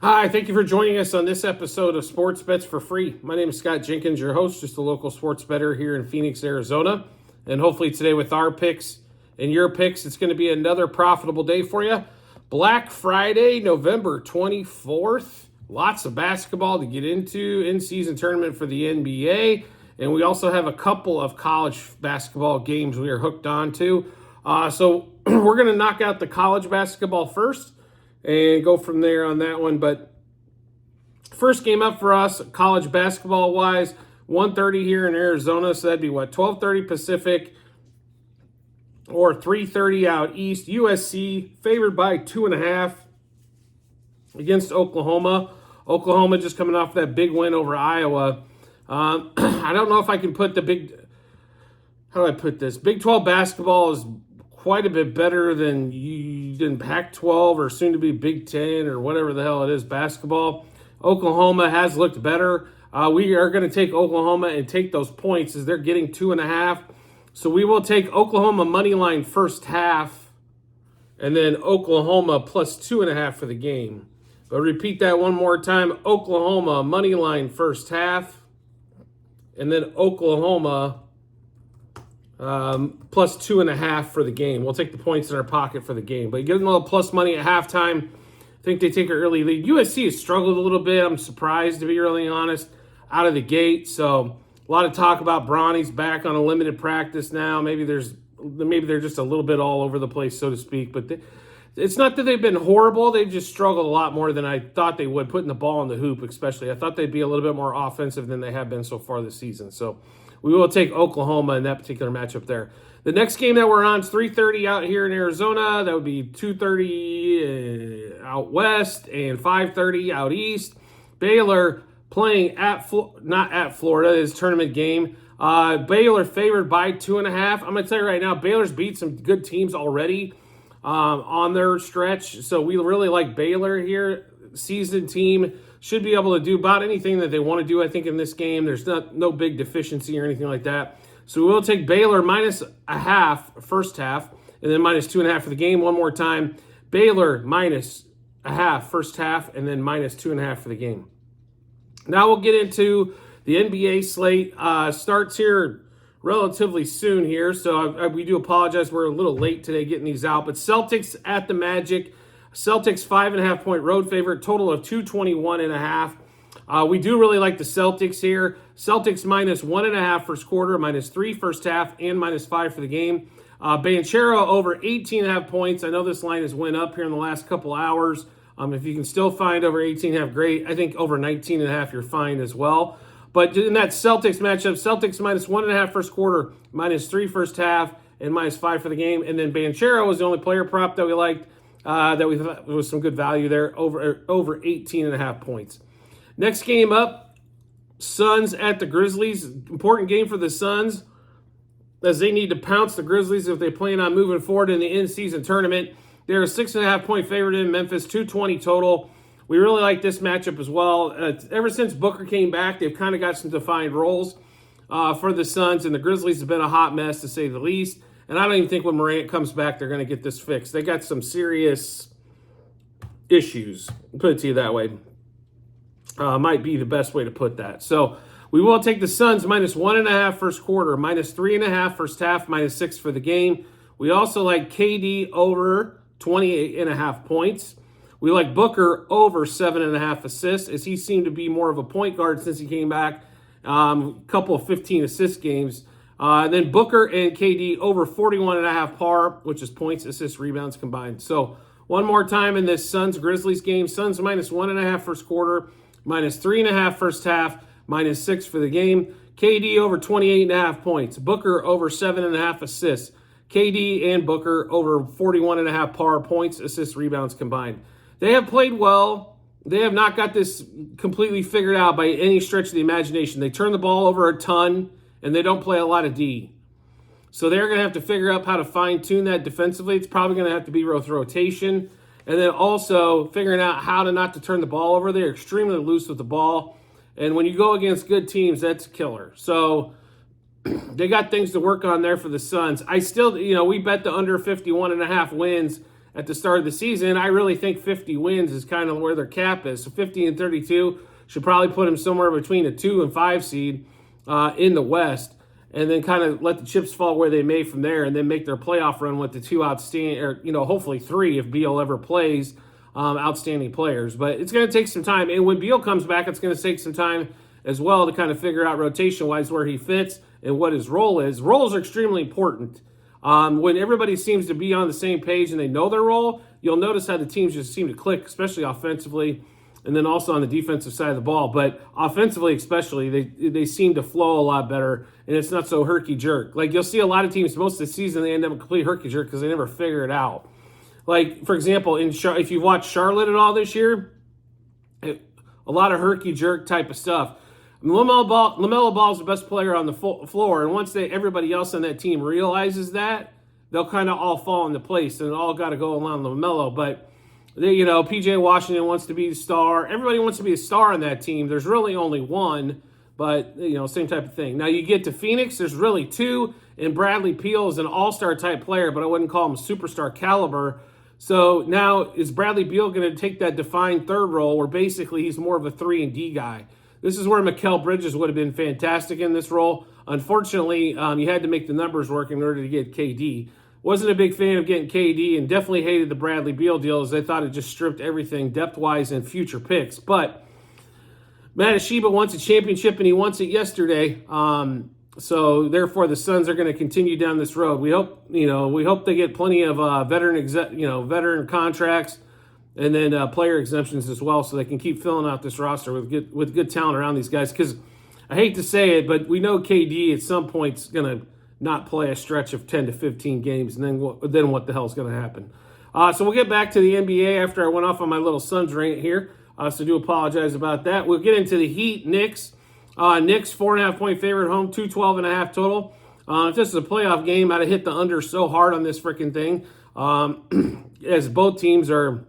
Hi, thank you for joining us on this episode of Sports Bets for Free. My name is Scott Jenkins, your host, just a local sports bettor here in Phoenix, Arizona. And hopefully today with our picks and your picks, it's going to be another profitable day for you. Black Friday, November 24th. Lots of basketball to get into, in-season tournament for the NBA. And we also have a couple of college basketball games we are hooked on to. So we're going to knock out the college basketball first and go from there on that one. But first game up for us, college basketball-wise, 1:30 here in Arizona, so that'd be 12:30 Pacific or 3:30 out east. USC favored by 2.5 against Oklahoma. Oklahoma just coming off that big win over Iowa. I don't know if I can put how do I put this? Big 12 basketball is quite a bit better than Pac-12 or soon to be Big 10 or whatever the hell it is basketball. Oklahoma has looked better. We are going to take Oklahoma and take those points as they're getting 2.5. So we will take Oklahoma money line first half and then Oklahoma plus 2.5 for the game. But repeat that one more time. Oklahoma money line first half and then Oklahoma plus 2.5 for the game. We'll take the points in our pocket for the game. But give them a little plus money at halftime. I think they take an early lead. USC has struggled a little bit. I'm surprised, to be really honest, out of the gate. So a lot of talk about Bronny's back on a limited practice now. Maybe they're just a little bit all over the place, so to speak. But it's not that they've been horrible. They've just struggled a lot more than I thought they would, putting the ball in the hoop especially. I thought they'd be a little bit more offensive than they have been so far this season. So we will take Oklahoma in that particular matchup there. The next game that we're on is 3:30 out here in Arizona. That would be 2:30 out west and 5:30 out east. Baylor playing not at Florida, his tournament game. Baylor favored by 2.5. I'm going to tell you right now, Baylor's beat some good teams already on their stretch. So we really like Baylor here. Seasoned team. Should be able to do about anything that they want to do, I think, in this game. There's no big deficiency or anything like that. So we will take Baylor minus a half, first half, and then minus 2.5 for the game. One more time. Baylor minus a half, first half, and then minus 2.5 for the game. Now we'll get into the NBA slate. Starts here relatively soon here, so we do apologize. We're a little late today getting these out. But Celtics at the Magic. Celtics 5.5 point road favorite, total of 221.5. We do really like the Celtics here. Celtics minus 1.5 first quarter, minus 3 first half, and minus 5 for the game. Banchero over 18.5 points. I know this line has went up here in the last couple hours. If you can still find over 18.5, great. I think over 19.5, you're fine as well. But in that Celtics matchup, Celtics minus 1.5 first quarter, minus 3 first half, and minus 5 for the game. And then Banchero was the only player prop that we liked. That we thought was some good value there, over 18.5 points. Next game up, Suns at the Grizzlies. Important game for the Suns as they need to pounce the Grizzlies if they plan on moving forward in the in-season tournament. They're a 6.5 point favorite in Memphis, 220 total. We really like this matchup as well. Ever since Booker came back, they've kind of got some defined roles for the Suns, and the Grizzlies have been a hot mess to say the least. And I don't even think when Morant comes back, they're going to get this fixed. They got some serious issues, put it to you that way. Might be the best way to put that. So we will take the Suns minus 1.5 first quarter, minus 3.5 first half, minus 6 for the game. We also like KD over 28.5 points. We like Booker over 7.5 assists, as he seemed to be more of a point guard since he came back. A couple of 15 assist games. And then Booker and KD over 41.5 par, which is points, assists, rebounds combined. So one more time in this Suns-Grizzlies game. Suns minus 1.5 first quarter, minus 3.5 first half, minus 6 for the game. KD over 28.5 points. Booker over 7.5 assists. KD and Booker over 41.5 par, points, assists, rebounds combined. They have played well. They have not got this completely figured out by any stretch of the imagination. They turn the ball over a ton, and they don't play a lot of D. So they're going to have to figure out how to fine-tune that defensively. It's probably going to have to be with rotation. And then also figuring out how to turn the ball over. They're extremely loose with the ball. And when you go against good teams, that's killer. So they got things to work on there for the Suns. I still, we bet the under 51.5 wins at the start of the seaon. I really think 50 wins is kind of where their cap is. So 50 and 32 should probably put them somewhere between a 2 and 5 seed in the West, and then kind of let the chips fall where they may from there, and then make their playoff run with the 2 outstanding, or hopefully 3 if Beal ever plays, outstanding players. But it's going to take some time, and when Beal comes back, it's going to take some time as well to kind of figure out rotation-wise where he fits and what his role is. Roles are extremely important. When everybody seems to be on the same page and they know their role, you'll notice how the teams just seem to click, especially offensively, and then also on the defensive side of the ball. But offensively especially, they seem to flow a lot better, and it's not so herky-jerk. Like, you'll see a lot of teams most of the season, they end up a complete herky-jerk because they never figure it out. Like, for example, if you've watched Charlotte at all this year, a lot of herky-jerk type of stuff. LaMelo Ball is the best player on the floor, and once everybody else on that team realizes that, they'll kind of all fall into place, and it all got to go along LaMelo. But PJ Washington wants to be the star. Everybody wants to be a star on that team. There's really only one, but same type of thing. Now you get to Phoenix, there's really 2, and Bradley Beal is an all-star type player, but I wouldn't call him superstar caliber. So now is Bradley Beal going to take that defined third role where basically he's more of a 3-and-D guy? This is where Mikal Bridges would have been fantastic in this role. Unfortunately, you had to make the numbers work in order to get KD. Wasn't a big fan of getting KD, and definitely hated the Bradley Beal deal, as they thought it just stripped everything depth-wise and future picks. But Matasheba wants a championship, and he wants it yesterday. So therefore, the Suns are going to continue down this road. We hope they get plenty of veteran contracts, and then player exemptions as well, so they can keep filling out this roster with good talent around these guys. Because I hate to say it, but we know KD at some point is going to not play a stretch of 10 to 15 games, and then what the hell is going to happen? So we'll get back to the NBA after I went off on my little Suns rant here. So do apologize about that. We'll get into the Heat, Knicks. Knicks 4.5-point favorite home, 212.5 total. If this is a playoff game, I'd have hit the under so hard on this freaking thing. As both teams are,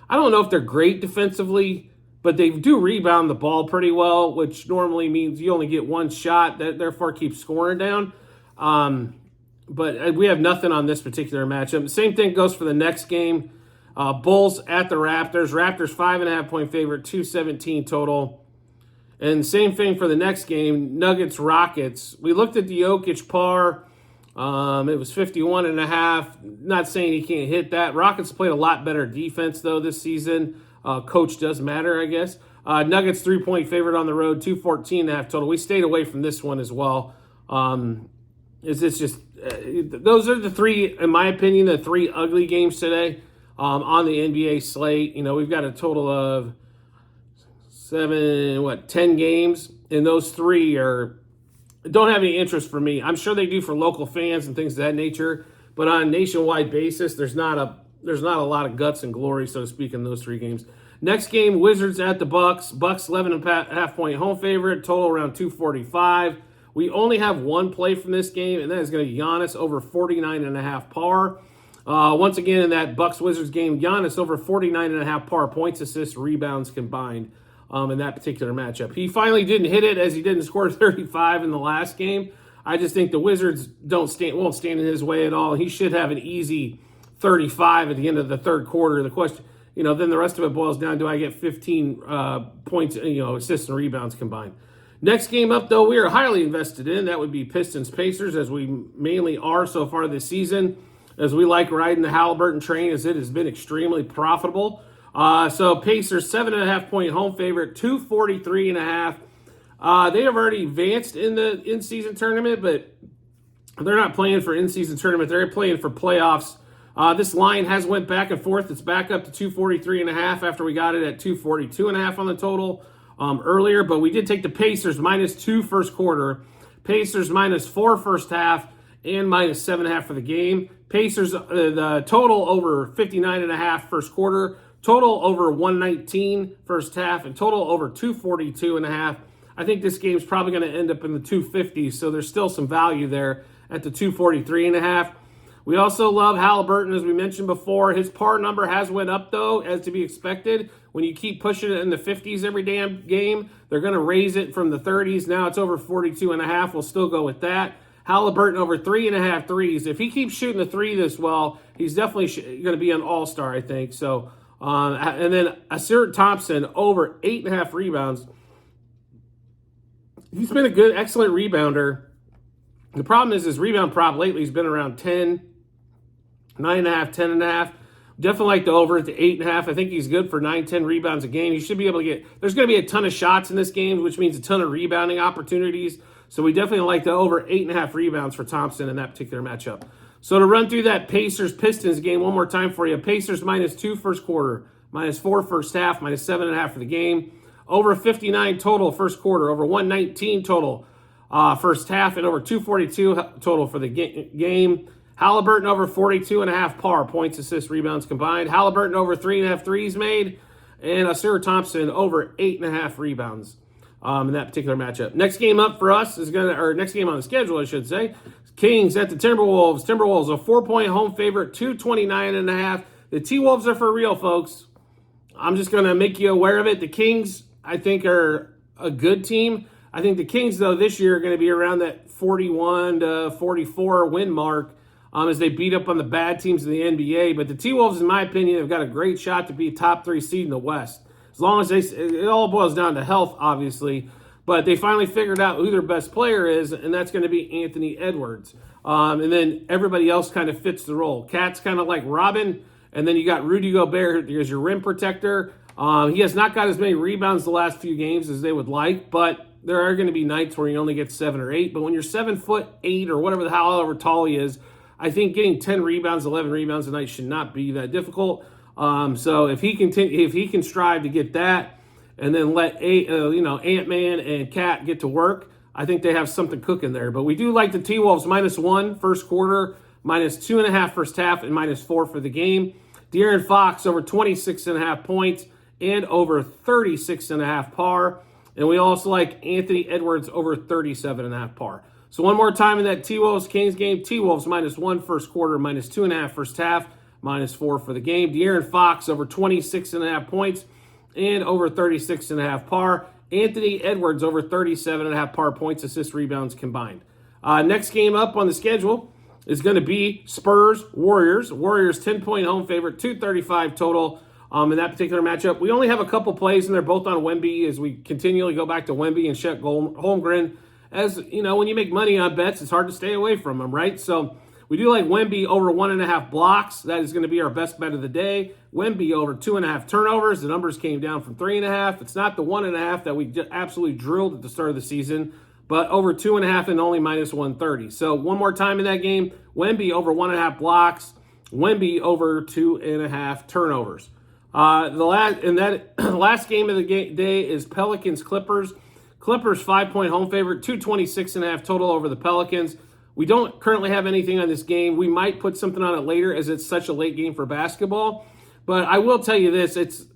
I don't know if they're great defensively, but they do rebound the ball pretty well, which normally means you only get one shot, that therefore keeps scoring down. But we have nothing on this particular matchup. Same thing goes for the next game. Bulls at the Raptors. Raptors 5.5-point favorite, 217 total. And same thing for the next game, Nuggets Rockets. We looked at the Jokic par. It was 51.5. Not saying he can't hit that. Rockets played a lot better defense, though, this season. Coach does matter, I guess. Nuggets 3-point favorite on the road, 214.5 total. We stayed away from this one as well. Those are the 3, in my opinion, the 3 ugly games today on the NBA slate. We've got a total of 10 games, and those 3 don't have any interest for me. I'm sure they do for local fans and things of that nature, but on a nationwide basis, there's not a lot of guts and glory, so to speak, in those 3 games. Next game, Wizards at the Bucks. Bucks 11.5-point home favorite, total around 245. We only have one play from this game, and that is going to be Giannis over 49.5 par. Once again, in that Bucks-Wizards game, Giannis over 49.5 par points, assists, rebounds combined in that particular matchup. He finally didn't hit it, as he didn't score 35 in the last game. I just think the Wizards won't stand in his way at all. He should have an easy 35 at the end of the third quarter. The question, then the rest of it boils down, do I get 15 points, assists and rebounds combined? Next game up, though, we are highly invested in. That would be Pistons-Pacers, as we mainly are so far this season, as we like riding the Halliburton train, as it has been extremely profitable. So Pacers, 7.5-point home favorite, 243.5. They have already advanced in the in-season tournament, but they're not playing for in-season tournament. They're playing for playoffs. This line has went back and forth. It's back up to 243.5 after we got it at 242.5 on the total earlier. But we did take the Pacers -2 first quarter, Pacers -4 first half, and -7.5 for the game. Pacers, the total over 59.5 first quarter, total over 119 first half, and total over 242.5. I think this game's probably going to end up in the 250s, so there's still some value there at the 243.5. We also love Halliburton, as we mentioned before. His par number has went up, though, as to be expected. When you keep pushing it in the 50s every damn game, they're going to raise it from the 30s. Now it's over 42.5. We'll still go with that. Halliburton over 3.5 threes. If he keeps shooting the three this well, he's definitely going to be an all-star, I think. So, and then Asir Thompson over 8.5 rebounds. He's been a good, excellent rebounder. The problem is his rebound prop lately has been around 10, 9.5, 10.5. Definitely like the over at the 8.5. I think he's good for 9, 10 rebounds a game. He should be able to get, there's going to be a ton of shots in this game, which means a ton of rebounding opportunities. So we definitely like the over 8.5 rebounds for Thompson in that particular matchup. So to run through that Pacers-Pistons game one more time for you, Pacers -2 first quarter, -4 first half, -7.5 for the game. Over 59 total first quarter, over 119 total first half, and over 242 total for the game. Halliburton over 42.5 par, points, assists, rebounds combined. Halliburton over 3.5 threes made, and Asir Thompson over 8.5 rebounds in that particular matchup. Next game up for us is next game on the schedule, I should say. Kings at the Timberwolves. Timberwolves a 4-point home favorite, 229.5. The T-Wolves are for real, folks. I'm just going to make you aware of it. The Kings, I think, are a good team. I think the Kings, though, this year are going to be around that 41 to 44 win mark as they beat up on the bad teams in the NBA. But the T-Wolves, in my opinion, have got a great shot to be a top 3 seed in the West. As long as it all boils down to health, obviously. But they finally figured out who their best player is, and that's going to be Anthony Edwards. And then everybody else kind of fits the role. Cat's kind of like Robin, and then you got Rudy Gobert as your rim protector. He has not got as many rebounds the last few games as they would like, but there are going to be nights where he only gets 7 or 8. But when you're 7'8" or whatever the hell, however tall he is, I think getting 10 rebounds, 11 rebounds a night should not be that difficult. So if he can strive to get that, and then let Ant-Man and Cat get to work, I think they have something cooking there. But we do like the T-Wolves -1 first quarter, -2.5 first half, and -4 for the game. De'Aaron Fox over 26.5 points and over 36.5 par. And we also like Anthony Edwards over 37.5 par. So one more time in that T-Wolves-Kings game, T-Wolves -1 first quarter, -2.5 first half, -4 for the game. De'Aaron Fox over 26.5 points and over 36.5 par. Anthony Edwards over 37.5 par, points, assists, rebounds combined. Next game up on the schedule is going to be Spurs-Warriors. Warriors 10-point home favorite, 235 total in that particular matchup. We only have a couple plays, and they're both on Wemby as we continually go back to Wemby and Chet Holmgren. As you know, when you make money on bets, it's hard to stay away from them, right? So we do like Wemby over 1.5 blocks. That is going to be our best bet of the day. Wemby over 2.5 turnovers. The numbers came down from 3.5. It's not the 1.5 that we absolutely drilled at the start of the season, but over 2.5 and only -130. So one more time in that game, Wemby over 1.5 blocks. Wemby over 2.5 turnovers. The last game of the day is Pelicans-Clippers. Clippers 5-point home favorite, 226.5 total over the Pelicans. We don't currently have anything on this game. We might put something on it later as it's such a late game for basketball. But I will tell you this,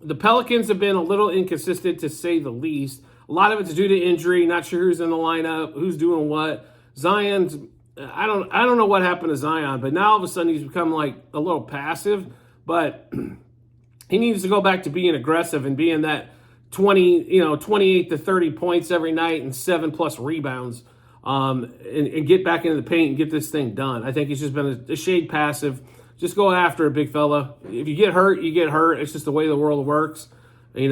the Pelicans have been a little inconsistent to say the least. A lot of it's due to injury, not sure who's in the lineup, who's doing what. Zion's, I don't know what happened to Zion, but now all of a sudden he's become like a little passive. But he needs to go back to being aggressive and being that 28 to 30 points every night and 7+ rebounds, and get back into the paint and get this thing done. I think he's just been a shade passive. Just go after it, big fella. If you get hurt, you get hurt. It's just the way the world works.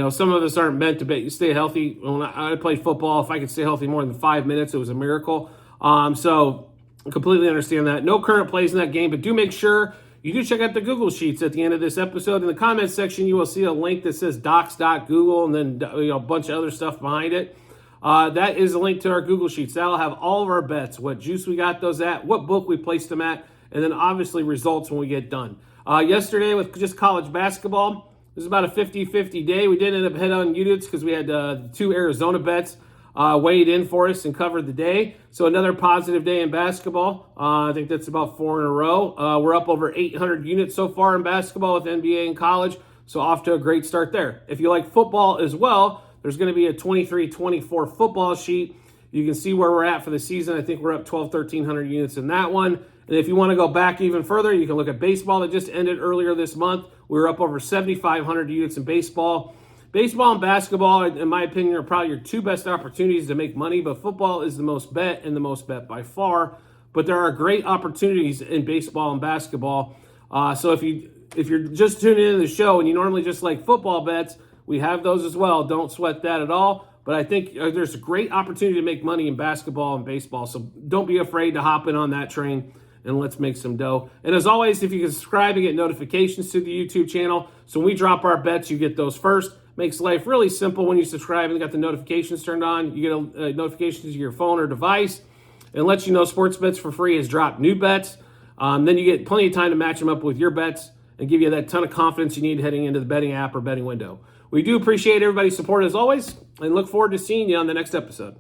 Some of us aren't meant to stay healthy. When I played football, if I could stay healthy more than 5 minutes, it was a miracle. So I completely understand that. No current plays in that game, but do make sure you do check out the Google Sheets at the end of this episode. In the comments section, you will see a link that says docs.google and then a bunch of other stuff behind it. That is a link to our Google Sheets. That'll have all of our bets, what juice we got those at, what book we placed them at, and then obviously results when we get done. Yesterday with just college basketball, it was about a 50-50 day. We did end up head on Utes because we had 2 Arizona bets weighed in for us and covered the day. So another positive day in basketball. I think that's about 4 in a row. We're up over 800 units so far in basketball with NBA and college. So off to a great start there. If you like football as well, there's going to be a 23-24 football sheet. You can see where we're at for the season. I think we're up 1,300 units in that one. And if you want to go back even further, you can look at baseball that just ended earlier this month. We were up over 7,500 units in baseball. Baseball and basketball, in my opinion, are probably your two best opportunities to make money, but football is the most bet and the most bet by far. But there are great opportunities in baseball and basketball. So if you're just tuning into the show and you normally just like football bets, we have those as well. Don't sweat that at all. But I think there's a great opportunity to make money in basketball and baseball. So don't be afraid to hop in on that train and let's make some dough. And as always, if you can subscribe and get notifications to the YouTube channel, so when we drop our bets, you get those first. Makes life really simple when you subscribe and got the notifications turned on. You get notifications to your phone or device. It lets you know Sports Bets for Free has dropped new bets. Then you get plenty of time to match them up with your bets and give you that ton of confidence you need heading into the betting app or betting window. We do appreciate everybody's support as always and look forward to seeing you on the next episode.